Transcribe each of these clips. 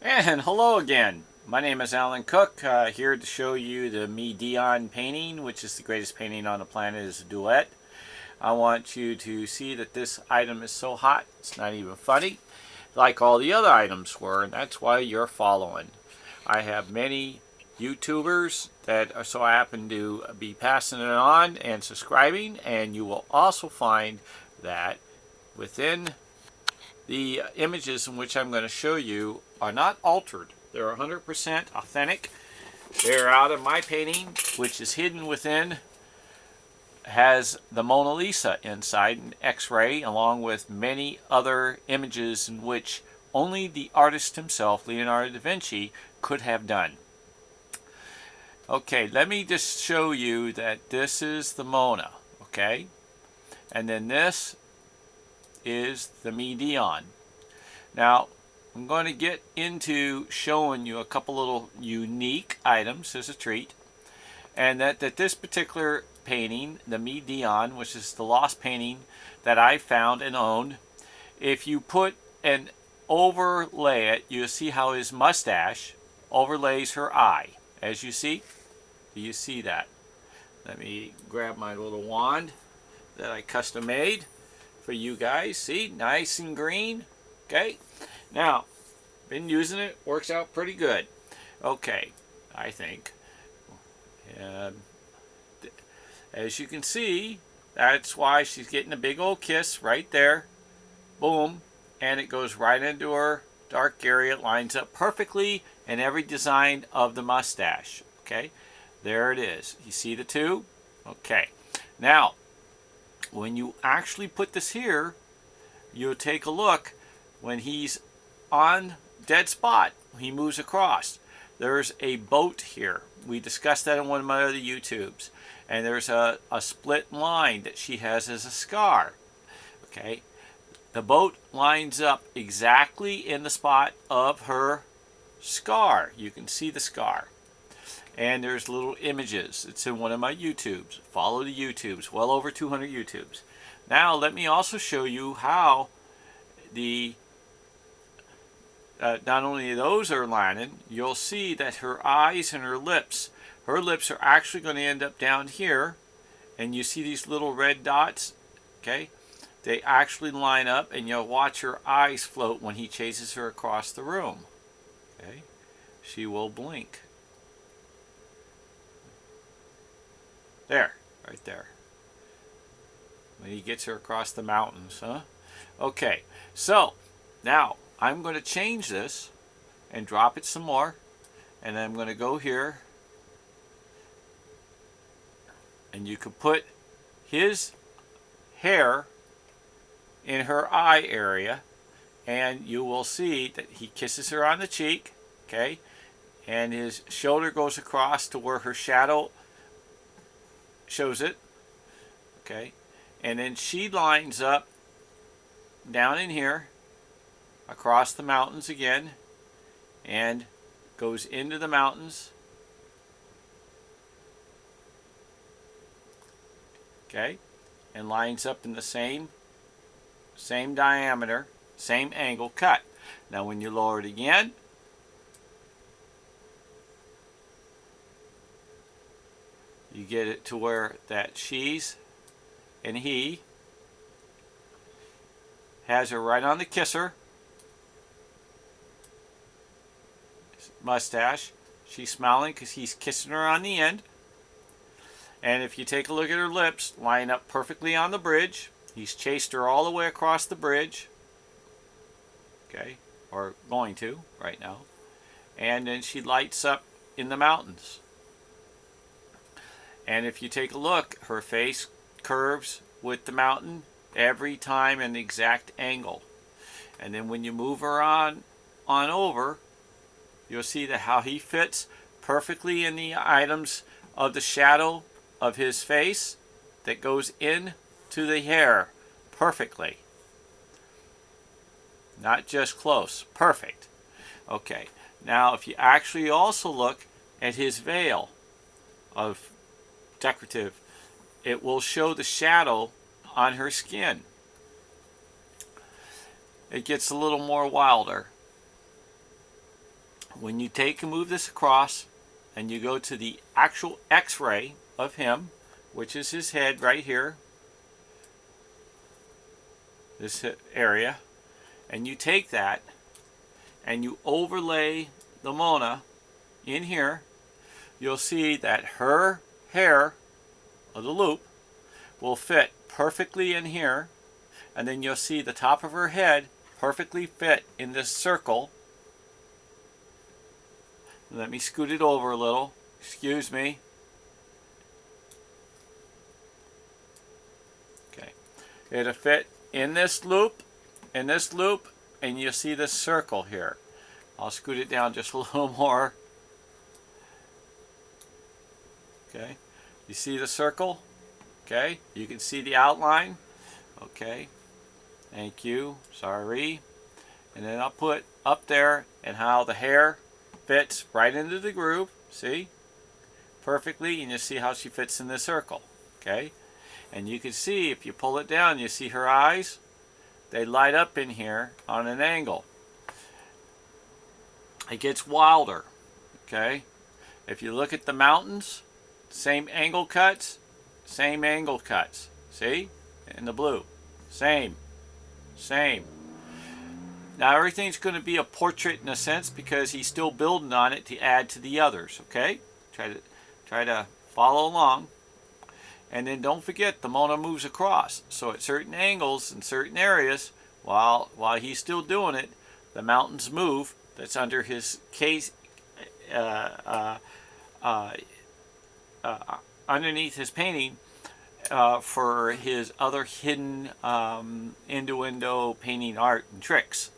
And hello again. My name is Alan Cook, here to show you the Me Dion painting, which is the greatest painting on the planet, is a duet. I want you to see that this item is so hot, it's not even funny, like all the other items were, and that's why you're following. I have many YouTubers that are so happen to be passing it on and subscribing, and you will also find that within the images in which I'm going to show you are not altered. They're 100% authentic. They're out of my painting, which is hidden within, has the Mona Lisa inside, an X-ray, along with many other images in which only the artist himself, Leonardo da Vinci, could have done. Okay, let me just show you that this is the Mona, okay? And then this is the Me Dion. Now, I'm going to get into showing you a couple little unique items as a treat, and that this particular painting, the Me Dion, which is the lost painting that I found and owned, if you put and overlay it, you'll see how his mustache overlays her eye. As you see, do you see that? Let me grab my little wand that I custom made for you guys. See, nice and green. Okay, now been using it, works out pretty good. Okay, I think. And as you can see, that's why she's getting a big old kiss right there. Boom, and it goes right into her dark area. It lines up perfectly in every design of the mustache. Okay, there it is. You see the two? Okay, now when you actually put this here, you'll take a look when he's on dead spot, he moves across. There's a boat here. We discussed that in one of my other YouTubes. And there's a split line that she has as a scar. Okay, the boat lines up exactly in the spot of her scar. You can see the scar. And there's little images. It's in one of my YouTubes. Follow the YouTubes, well over 200 YouTubes. Now let me also show you how the not only those are lining, you'll see that her eyes and her lips are actually going to end up down here, and you see these little red dots, okay? They actually line up, and you'll watch her eyes float when he chases her across the room, okay? She will blink. There, right there. When he gets her across the mountains, huh? Okay, so now I'm going to change this and drop it some more, and I'm going to go here, and you can put his hair in her eye area, and you will see that he kisses her on the cheek, okay, and his shoulder goes across to where her shadow shows it, okay, and then she lines up down in here across the mountains again and goes into the mountains, okay, and lines up in the same diameter, same angle cut. Now when you lower it again, you get it to where that she's and he has her right on the kisser mustache. She's smiling because he's kissing her on the end. And if you take a look at her lips, line up perfectly on the bridge. He's chased her all the way across the bridge. Okay, or going to right now. And then she lights up in the mountains. And if you take a look, her face curves with the mountain every time in the exact angle. And then when you move her on over, you'll see that how he fits perfectly in the items of the shadow of his face that goes in to the hair perfectly. Not just close, perfect. Okay, now if you actually also look at his veil of decorative, it will show the shadow on her skin. It gets a little more wilder. when you take and move this across and you go to the actual x-ray of him, which is his head right here, this area, and you take that and you overlay the Mona in here, you'll see that her hair, or the loop, will fit perfectly in here, and then you'll see the top of her head perfectly fit in this circle. Let me scoot it over a little. Excuse me. Okay. It'll fit in this loop, and you'll see this circle here. I'll scoot it down just a little more. Okay. You see the circle? Okay. You can see the outline. Okay. Thank you. Sorry. And then I'll put up there and how the hair fits right into the groove. See? Perfectly. And you see how she fits in the circle. Okay. And you can see if you pull it down, you see her eyes. They light up in here on an angle. It gets wilder. Okay. If you look at the mountains, same angle cuts. See? In the blue. Same. Now everything's going to be a portrait in a sense because he's still building on it to add to the others. Okay? Try to follow along. And then don't forget the Mona moves across. So at certain angles in certain areas, while he's still doing it, the mountains move. That's under his case, underneath his painting, for his other hidden innuendo painting art and tricks.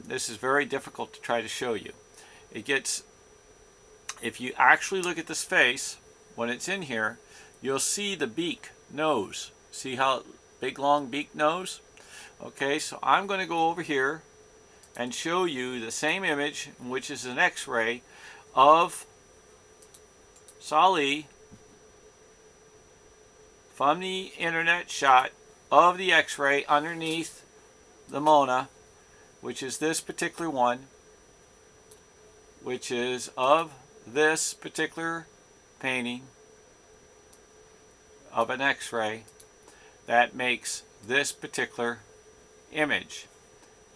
This is very difficult to try to show you. If you actually look at this face, when it's in here, you'll see the beak, nose. See how big long beak nose? Okay, so I'm going to go over here and show you the same image, which is an x-ray of Sali from the internet shot of the x-ray underneath the Mona, which is this particular one, which is of this particular painting of an x-ray that makes this particular image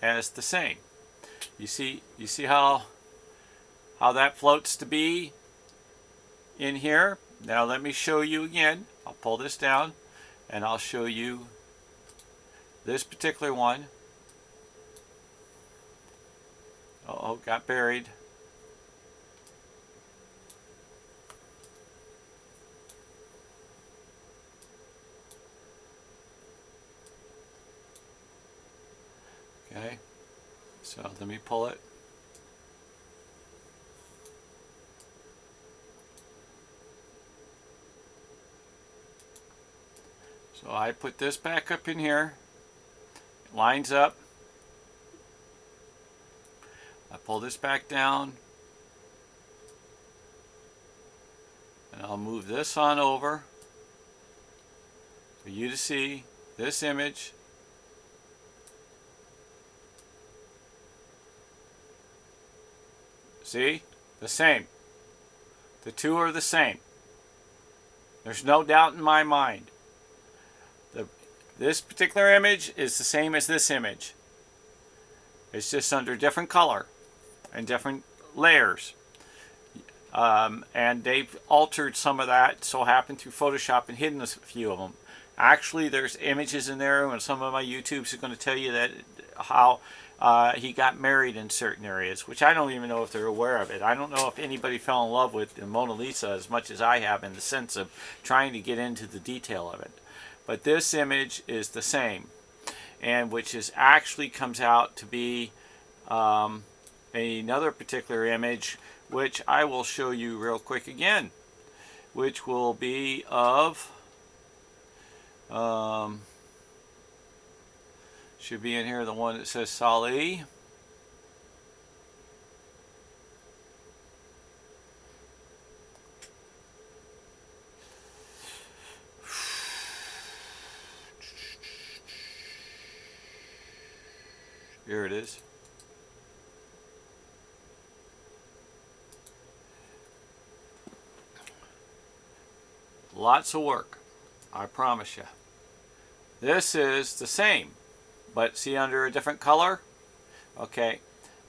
as the same. You see how that floats to be in here? Now let me show you again. I'll pull this down and I'll show you this particular one. Uh-oh, got buried. Okay, so let me pull it. So I put this back up in here. It lines up. I pull this back down. And I'll move this on over for you to see this image. See? The same. The two are the same. There's no doubt in my mind. This particular image is the same as this image. It's just under different color and different layers. And they've altered some of that, so happened through Photoshop, and hidden a few of them. Actually, there's images in there, and some of my YouTubes are going to tell you that how he got married in certain areas, which I don't even know if they're aware of it. I don't know if anybody fell in love with the Mona Lisa as much as I have, in the sense of trying to get into the detail of it. But this image is the same, and which is actually comes out to be another particular image, which I will show you real quick again, which will be of should be in here, the one that says Sali. Here it is. lots of work, I promise you. This is the same, but see under a different color? Okay,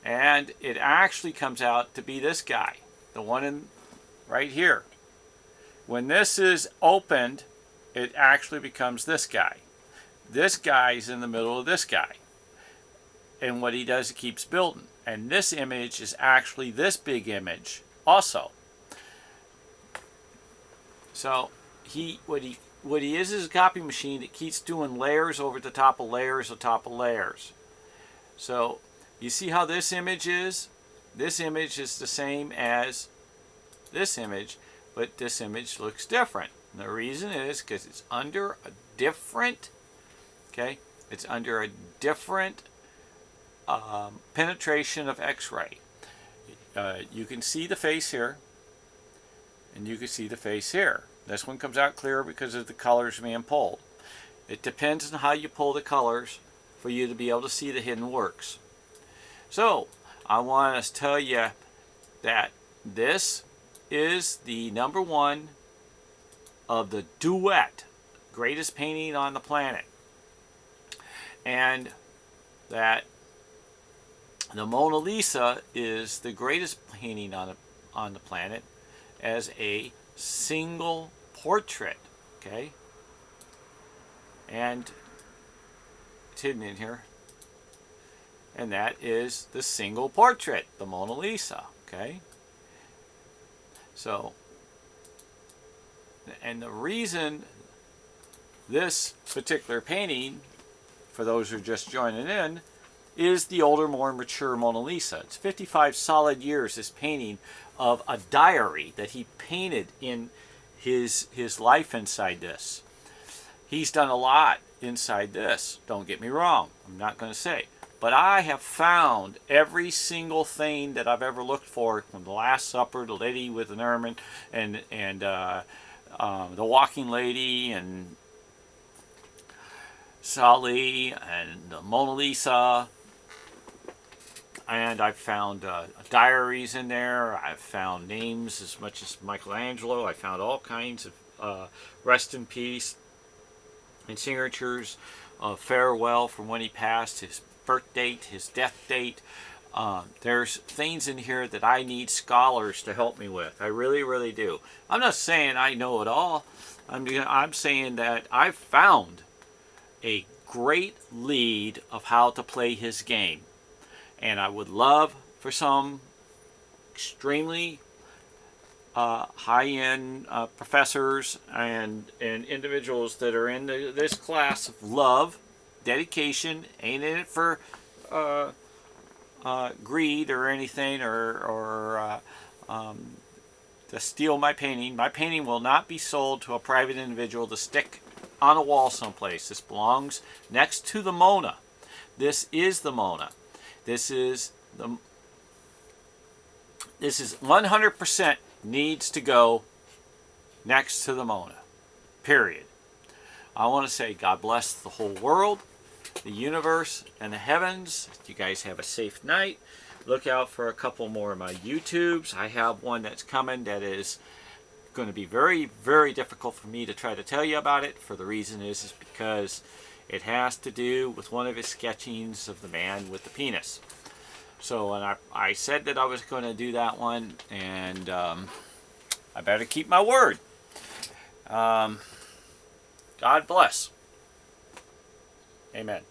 and it actually comes out to be this guy, the one in right here. When this is opened, it actually becomes this guy. This guy's in the middle of this guy. And what he does, he keeps building. And this image is actually this big image also. So what he is a copy machine that keeps doing layers over the top of layers on top of layers. So you see how this image is? This image is the same as this image, but this image looks different. And the reason is because it's under a different, okay, it's under a different penetration of X-ray. You can see the face here, and you can see the face here. This one comes out clearer because of the colors being pulled. It depends on how you pull the colors for you to be able to see the hidden works. So I want to tell you that this is the #1 of the duet, greatest painting on the planet, and that the Mona Lisa is the greatest painting on the planet as a single portrait, okay? And it's hidden in here. And that is the single portrait, the Mona Lisa, okay? So, and the reason this particular painting, for those who are just joining in, is the older, more mature Mona Lisa. It's 55 solid years, this painting of a diary that he painted in his life inside this. He's done a lot inside this, don't get me wrong, I'm not going to say. But I have found every single thing that I've ever looked for, from the Last Supper, the Lady with an Ermine, and the Walking Lady, and Sally, and the Mona Lisa. And I've found diaries in there. I've found names as much as Michelangelo. I found all kinds of rest in peace and signatures of farewell from when he passed, his birth date, his death date. There's things in here that I need scholars to help me with. I really, really do. I'm not saying I know it all. I'm saying that I've found a great lead of how to play his game. And I would love for some extremely high-end professors and individuals that are in this class of love, dedication, ain't in it for greed or anything, or to steal my painting. My painting will not be sold to a private individual to stick on a wall someplace. This belongs next to the Mona. This is the Mona. This is 100% needs to go next to the Mona. Period. I want to say God bless the whole world, the universe, and the heavens. You guys have a safe night. Look out for a couple more of my YouTubes. I have one that's coming that is going to be very, very difficult for me to try to tell you about it. For the reason is because it has to do with one of his sketchings of the man with the penis. So, and I said that I was going to do that one, and I better keep my word. God bless. Amen.